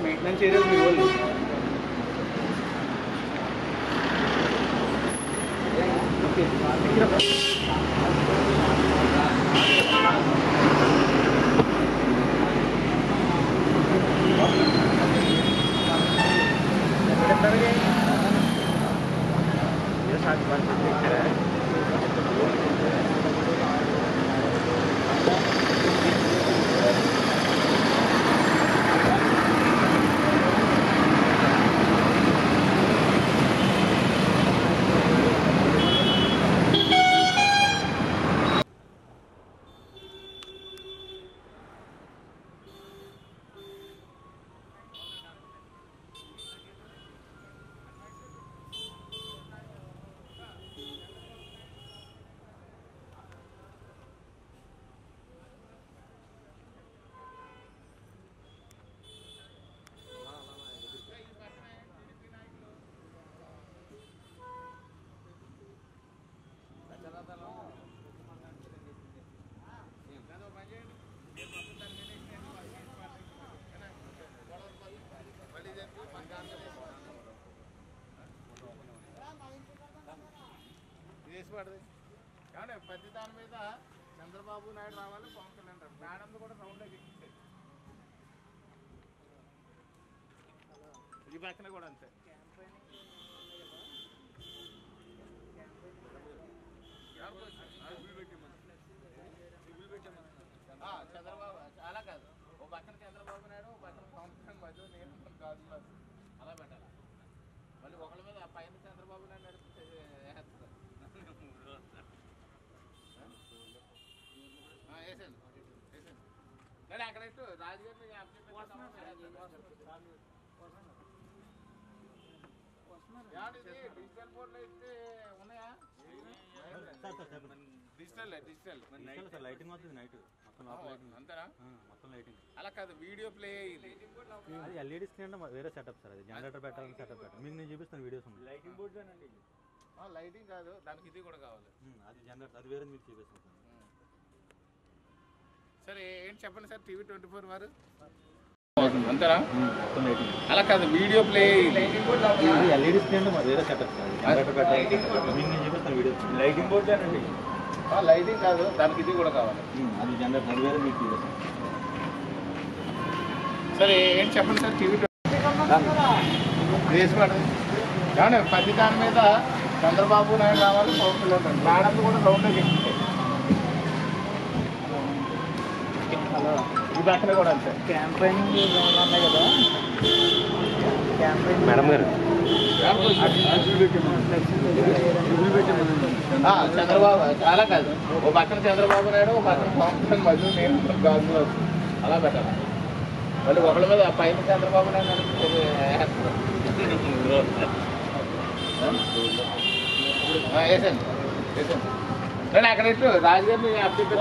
Maintenance area మీ వాళ్ళు కానీ ప్రతి దాని మీద చంద్రబాబు నాయుడు రావాలి, పవన్ కళ్యాణ్ రావాలి. మేడం కూడా రౌండ్లోకి ఎక్కించాయి. ఈ పక్కన కూడా అంతే. చంద్రబాబు అలా కాదు, ఓ పక్కన చంద్రబాబు నాయుడు, ఓ పక్కన పవన్ కళ్యాణ్ మధ్య నేను కాదు అలా పెట్టాలి. మళ్ళీ ఒకళ్ళ మీద పైన చంద్రబాబు నాయుడు నడిపితే వేస్తారు. కానీ అక్కడ రాజుగారిని డిజిటల్ బోర్డులో అయితే ఉన్నాయా? డిజిటల్ లైటింగ్ వస్తుంది నైట్ అంతేనా? మొత్తం లైటింగ్ అలా కాదు, వీడియో ప్లే అయ్యింది. అది ఎల్ఈడి స్క్రీన్ అంటే వేరే సెటప్ సార్. అది జనరేటర్ పెట్టాలని సెటప్ పెట్టాలి. మీకు నేను చూపిస్తాను వీడియోస్. లైటింగ్ బోర్డులోనండి. లైటింగ్ కాదు, దానికి ఇది కూడా కావాలి. అది జనరేటర్, అది వేరే మీకు చూపిస్తాను. సరే ఏంటి చెప్పండి సార్. టీవీ 24 వారు అంతేనా? అలా కాదు, వీడియో ప్లే ఎల్ఈడి స్క్రీన్ అంటే వేరే సెటప్ సార్. జనరేటర్ పెట్టాలి. మీకు నేను చూపిస్తాను వీడియోస్. లైటింగ్ బోర్డులోనండి. లైటింగ్ కాదు, దానికి ఇది కూడా కావాలి. అది జనరేటర్, అది వేరే మీకు చూపిస్తాను. సరే ఏంటి చెప్పండి సార్. టీవీ ఏమంటే ప్రతి దాని మీద చంద్రబాబు నాయుడు రావాలి, పవన్ కళ్యాణ్ రావాలి. మేడం కూడా రౌండ్లోకి ఎక్కించాయి. ఈ పక్కన కూడా అంతే. క్యాంపెయినింగ్ ఉన్నాయి కదా, క్యాంపెయిన్ మేడం గారు చంద్రబాబు అలా కాదు, ఓ పక్కన చంద్రబాబు నాయుడు, ఓ పక్కన పవన్ కళ్యాణ్ మధ్య నేను గాజు అలా పెట్టాలి. మళ్ళీ ఒకళ్ళ మీద పైన చంద్రబాబు నాయుడు నడిపితే వేస్తారు. వేసండి వేసండి. కానీ అక్కడ రాజుగారిని అప్డేట్